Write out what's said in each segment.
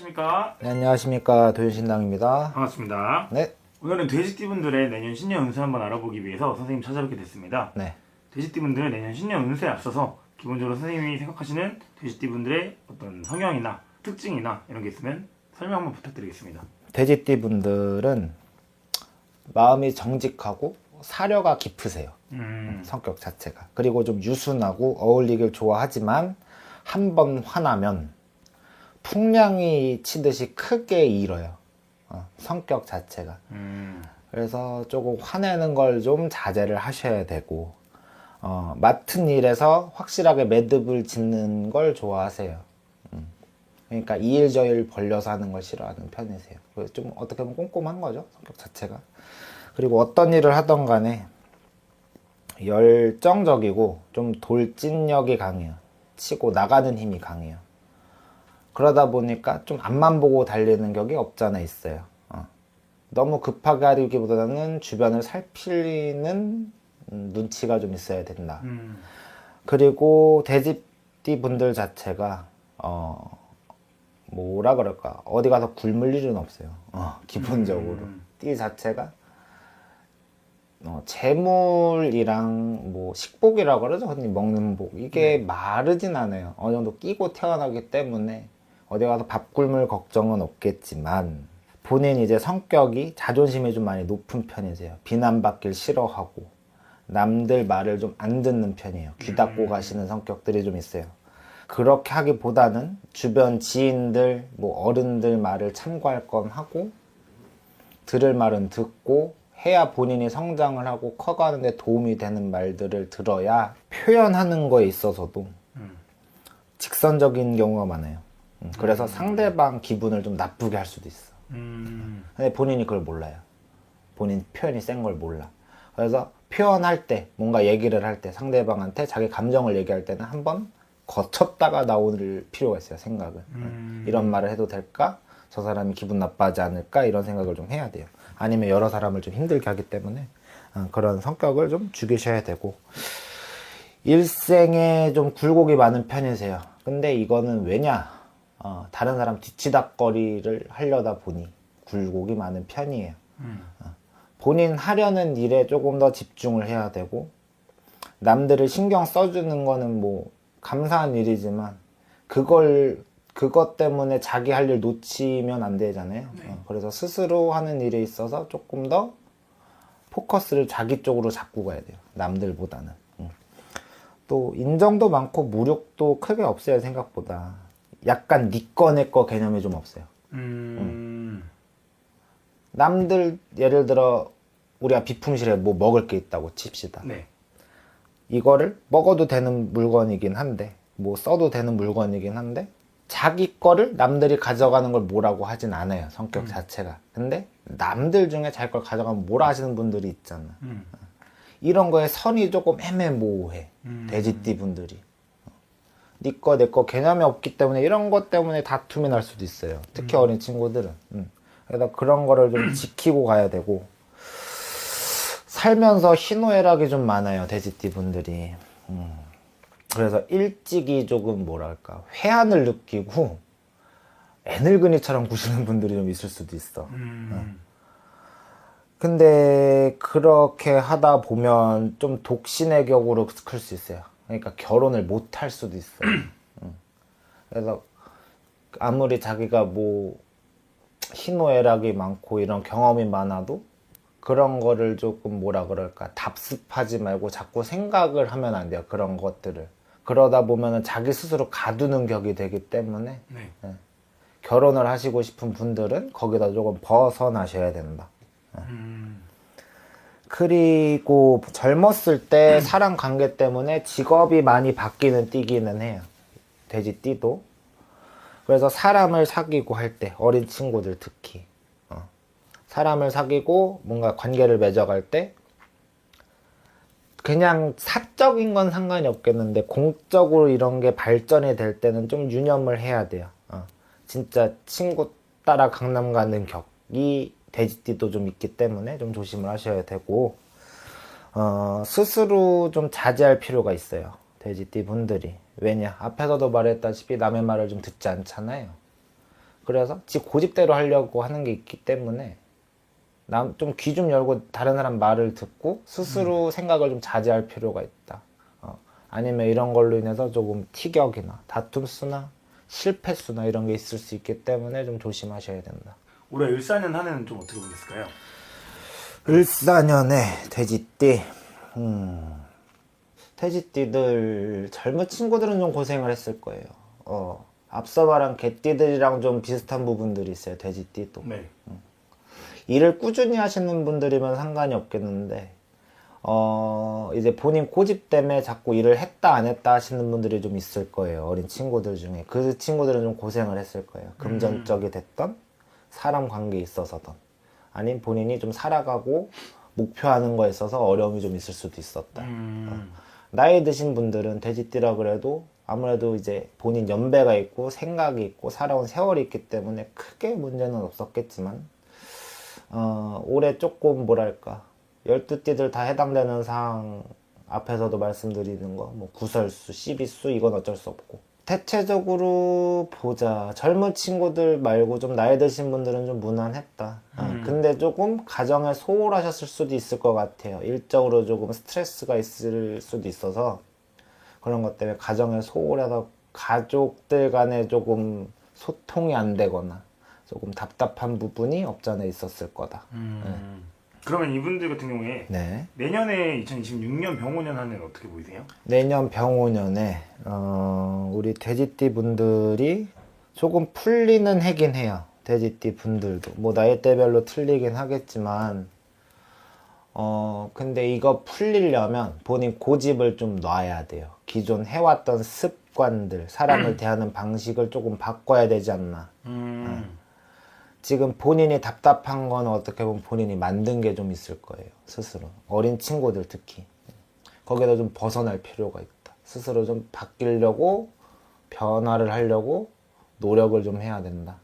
안녕하십니까? 네, 안녕하십니까. 도윤신당입니다. 반갑습니다. 네. 오늘은 돼지띠분들의 내년 신년 운세 한번 알아보기 위해서 선생님 찾아뵙게 됐습니다. 네. 돼지띠분들의 내년 신년 운세에 앞서서 기본적으로 선생님이 생각하시는 돼지띠분들의 어떤 성향이나 특징이나 이런 게 있으면 설명 한번 부탁드리겠습니다. 돼지띠 분들은 마음이 정직하고 사려가 깊으세요. 성격 자체가. 그리고 좀 유순하고 어울리길 좋아하지만 한 번 화나면 풍량이 치듯이 크게 일어요. 성격 자체가. 그래서 조금 화내는 걸 좀 자제를 하셔야 되고, 맡은 일에서 확실하게 매듭을 짓는 걸 좋아하세요. 그러니까 이 일 저 일 벌려서 하는 걸 싫어하는 편이세요. 그래서 좀 어떻게 보면 꼼꼼한 거죠, 성격 자체가. 그리고 어떤 일을 하던 간에 열정적이고 좀 돌진력이 강해요. 치고 나가는 힘이 강해요. 그러다 보니까 좀 앞만 보고 달리는 격이 없잖아 있어요. 너무 급하게 하기보다는 주변을 살피는 눈치가 좀 있어야 된다. 그리고 돼지띠 분들 자체가 뭐라 그럴까, 어디 가서 굶을 일은 없어요. 기본적으로 띠 자체가 재물이랑 뭐 식복이라고 그러죠. 흔히 먹는 복, 이게 마르진 않아요. 어느 정도 끼고 태어나기 때문에 어디 가서 밥 굶을 걱정은 없겠지만, 본인 이제 성격이 자존심이 좀 많이 높은 편이세요. 비난받길 싫어하고 남들 말을 좀 안 듣는 편이에요. 귀 닫고 가시는 성격들이 좀 있어요. 그렇게 하기보다는 주변 지인들, 뭐 어른들 말을 참고할 건 하고 들을 말은 듣고 해야 본인이 성장을 하고 커가는 데 도움이 되는 말들을 들어야 표현하는 거에 있어서도 직선적인 경우가 많아요. 그래서 상대방 기분을 좀 나쁘게 할 수도 있어. 근데 본인이 그걸 몰라요. 본인 표현이 센 걸 몰라. 그래서 표현할 때, 뭔가 얘기를 할 때 상대방한테 자기 감정을 얘기할 때는 한번 거쳤다가 나올 필요가 있어요. 생각을. 이런 말을 해도 될까? 저 사람이 기분 나빠하지 않을까? 이런 생각을 좀 해야 돼요. 아니면 여러 사람을 좀 힘들게 하기 때문에 그런 성격을 좀 죽이셔야 되고, 일생에 좀 굴곡이 많은 편이세요. 근데 이거는 왜냐? 다른 사람 뒤치다꺼리를 하려다 보니 굴곡이 많은 편이에요. 본인 하려는 일에 조금 더 집중을 해야 되고, 남들을 신경 써주는 거는 뭐 감사한 일이지만 그것 때문에 자기 할 일 놓치면 안 되잖아요. 그래서 스스로 하는 일에 있어서 조금 더 포커스를 자기 쪽으로 잡고 가야 돼요. 남들보다는. 또 인정도 많고 무력도 크게 없어요. 생각보다. 약간 니 거 내 거 개념이 좀 없어요. 남들 예를 들어 우리가 비품실에 뭐 먹을 게 있다고 칩시다. 네. 이거를 먹어도 되는 물건이긴 한데, 뭐 써도 되는 물건이긴 한데, 자기 거를 남들이 가져가는 걸 뭐라고 하진 않아요. 성격 자체가. 근데 남들 중에 자기 걸 가져가면 뭐라 하시는 분들이 있잖아. 이런 거에 선이 조금 애매모호해. 돼지띠 분들이. 니 거 내 거 개념이 없기 때문에 이런 것 때문에 다툼이 날 수도 있어요. 특히 어린 친구들은. 그래서 그런 거를 좀 지키고 가야 되고, 살면서 희노애락이 좀 많아요. 돼지띠 분들이. 그래서 일찍이 조금 뭐랄까, 회한을 느끼고 애늙은이처럼 구시는 분들이 좀 있을 수도 있어. 근데 그렇게 하다 보면 좀 독신의 격으로 클 수 있어요. 그러니까 결혼을 못 할 수도 있어요. 그래서 아무리 자기가 뭐 희노애락이 많고 이런 경험이 많아도 그런 거를 조금 뭐라 그럴까, 답습하지 말고 자꾸 생각을 하면 안 돼요. 그런 것들을. 그러다 보면은 자기 스스로 가두는 격이 되기 때문에 결혼을 하시고 싶은 분들은 거기다 조금 벗어나셔야 된다. 그리고 젊었을 때 사람 관계 때문에 직업이 많이 바뀌는 띠기는 해요. 돼지띠도. 그래서 사람을 사귀고 할 때, 어린 친구들 특히 사람을 사귀고 뭔가 관계를 맺어갈 때 그냥 사적인 건 상관이 없겠는데 공적으로 이런 게 발전이 될 때는 좀 유념을 해야 돼요. 진짜 친구 따라 강남 가는 격이 돼지띠도 좀 있기 때문에 좀 조심을 하셔야 되고, 스스로 좀 자제할 필요가 있어요. 돼지띠 분들이. 왜냐? 앞에서도 말했다시피 남의 말을 좀 듣지 않잖아요. 그래서 지 고집대로 하려고 하는 게 있기 때문에 좀 귀 좀 열고 다른 사람 말을 듣고 스스로 생각을 좀 자제할 필요가 있다. 아니면 이런 걸로 인해서 조금 티격이나 다툼 수나 실패 수나 이런 게 있을 수 있기 때문에 좀 조심하셔야 된다. 올해 을사년 한 해는 좀 어떻게 보겠을까요? 을사년에 돼지띠. 돼지띠들 젊은 친구들은 좀 고생을 했을 거예요. 앞서 말한 개띠들이랑 좀 비슷한 부분들이 있어요. 돼지띠도. 네. 일을 꾸준히 하시는 분들이면 상관이 없겠는데 이제 본인 고집 때문에 자꾸 일을 했다 안 했다 하시는 분들이 좀 있을 거예요. 어린 친구들 중에. 그 친구들은 좀 고생을 했을 거예요. 금전적이 됐던 사람 관계에 있어서든 아니면 본인이 좀 살아가고 목표하는 거에 있어서 어려움이 좀 있을 수도 있었다. 나이 드신 분들은 돼지띠라 그래도 아무래도 이제 본인 연배가 있고 생각이 있고 살아온 세월이 있기 때문에 크게 문제는 없었겠지만 올해 조금 뭐랄까 12띠들 다 해당되는 사항 앞에서도 말씀드리는 거 뭐 구설수, 시비수 이건 어쩔 수 없고 대체적으로 보자 젊은 친구들 말고 좀 나이 드신 분들은 좀 무난했다. 근데 조금 가정에 소홀하셨을 수도 있을 것 같아요. 일적으로 조금 스트레스가 있을 수도 있어서 그런 것 때문에 가정에 소홀해서 가족들 간에 조금 소통이 안 되거나 조금 답답한 부분이 없잖아 있었을 거다. 그러면 이분들 같은 경우에 네. 내년에 2026년 병오년 한 해는 어떻게 보이세요? 내년 병오년에 우리 돼지띠 분들이 조금 풀리는 해긴 해요. 돼지띠 분들도 뭐 나이대별로 틀리긴 하겠지만 근데 이거 풀리려면 본인 고집을 좀 놔야 돼요. 기존 해왔던 습관들 사람을 대하는 방식을 조금 바꿔야 되지 않나. 지금 본인이 답답한 건 어떻게 보면 본인이 만든 게 좀 있을 거예요. 스스로. 어린 친구들 특히. 거기서 좀 벗어날 필요가 있다. 스스로 좀 바뀌려고 변화를 하려고 노력을 좀 해야 된다.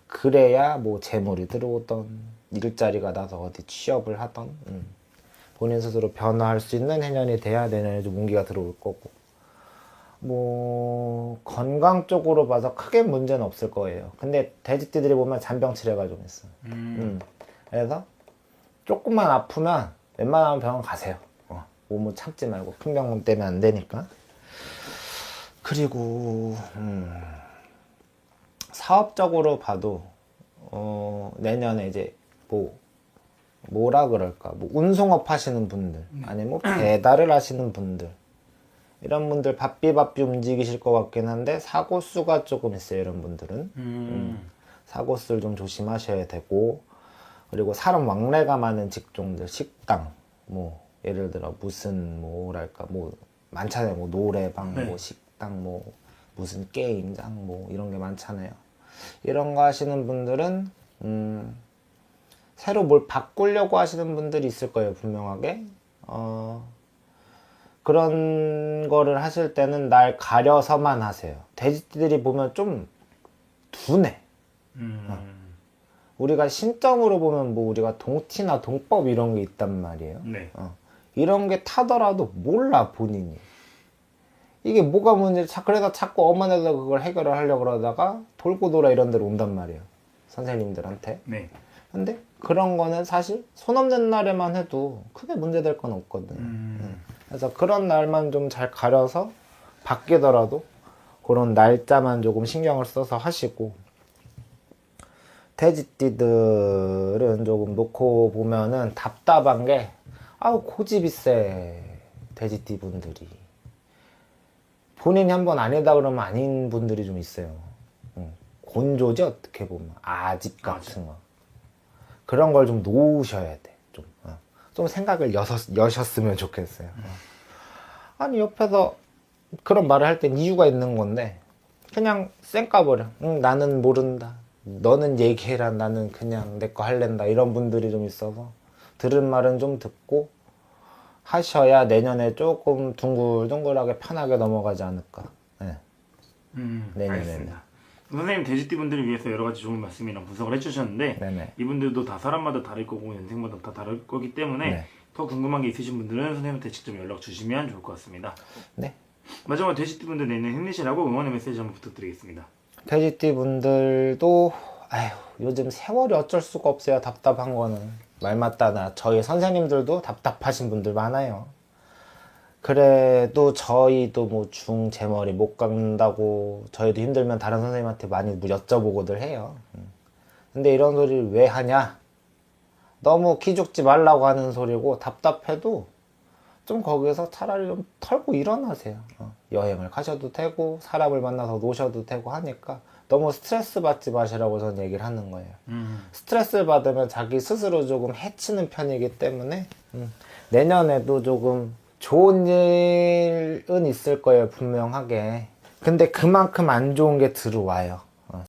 그래야 뭐 재물이 들어오던 일자리가 나서 어디 취업을 하던 본인 스스로 변화할 수 있는 해년이 돼야 내년에 좀 운기가 들어올 거고 뭐 건강 쪽으로 봐서 크게 문제는 없을 거예요. 근데 돼지띠들이 보면 잔병치레가 좀 있어. 그래서 조금만 아프면 웬만하면 병원 가세요. 몸을 참지 말고 큰 병원 때문에 안 되니까. 그리고 사업적으로 봐도 내년에 이제 뭐라 그럴까 뭐 운송업 하시는 분들 아니면 뭐 배달을 하시는 분들 이런 분들 바삐 움직이실 것 같긴 한데 사고 수가 조금 있어요. 이런 분들은 사고 수를 좀 조심하셔야 되고 그리고 사람 왕래가 많은 직종들 식당 뭐 예를 들어 무슨 뭐랄까 뭐 많잖아요. 뭐 노래방 네. 뭐 식당 뭐 무슨 게임장 뭐 이런 게 많잖아요. 이런 거 하시는 분들은 새로 뭘 바꾸려고 하시는 분들이 있을 거예요. 분명하게 그런 거를 하실 때는 날 가려서만 하세요. 돼지띠들이 보면 좀 둔해. 우리가 신점으로 보면 뭐 우리가 동티나 동법 이런 게 있단 말이에요. 네. 이런 게 타더라도 몰라 본인이. 이게 뭐가 문제지? 그래서 자꾸 엄마네들 그걸 해결을 하려고 그러다가 돌고 돌아 이런 데로 온단 말이에요. 선생님들한테. 네. 근데 그런 거는 사실 손 없는 날에만 해도 크게 문제될 건 없거든. 그래서 그런 날만 좀 잘 가려서 바뀌더라도 그런 날짜만 조금 신경을 써서 하시고 돼지띠들은 조금 놓고 보면은 답답한 게 아우 고집이 세 돼지띠 분들이 본인이 한번 아니다 그러면 아닌 분들이 좀 있어요. 곤조지 어떻게 보면 아집 같은 거 그런 걸 좀 놓으셔야 돼. 좀 생각을 여셨으면 좋겠어요. 아니 옆에서 그런 말을 할 땐 이유가 있는 건데 그냥 쌩까버려. 나는 모른다. 너는 얘기해라. 나는 그냥 내 거 할랜다. 이런 분들이 좀 있어서 들은 말은 좀 듣고 하셔야 내년에 조금 둥글둥글하게 편하게 넘어가지 않을까. 네. 내년에는. 알겠습니다. 선생님 돼지띠 분들을 위해서 여러 가지 좋은 말씀이랑 분석을 해주셨는데 네네. 이분들도 다 사람마다 다를 거고 인생마다 다 다를 거기 때문에 네. 더 궁금한 게 있으신 분들은 선생님한테 직접 연락 주시면 좋을 것 같습니다. 네. 마지막으로 돼지띠 분들 내년 힘내시라고 응원의 메시지 한번 부탁드리겠습니다. 돼지띠 분들도 아휴 요즘 세월이 어쩔 수가 없어요. 답답한 거는 말 맞다나 저희 선생님들도 답답하신 분들 많아요. 그래도 저희도 뭐 중제머리 못 간다고 저희도 힘들면 다른 선생님한테 많이 뭐 여쭤보고들 해요. 근데 이런 소리를 왜 하냐? 너무 기죽지 말라고 하는 소리고 답답해도 좀 거기서 차라리 좀 털고 일어나세요. 여행을 가셔도 되고 사람을 만나서 노셔도 되고 하니까 너무 스트레스 받지 마시라고 저는 얘기를 하는 거예요. 스트레스를 받으면 자기 스스로 조금 해치는 편이기 때문에 내년에도 조금 좋은 일은 있을 거예요, 분명하게. 근데 그만큼 안 좋은 게 들어와요.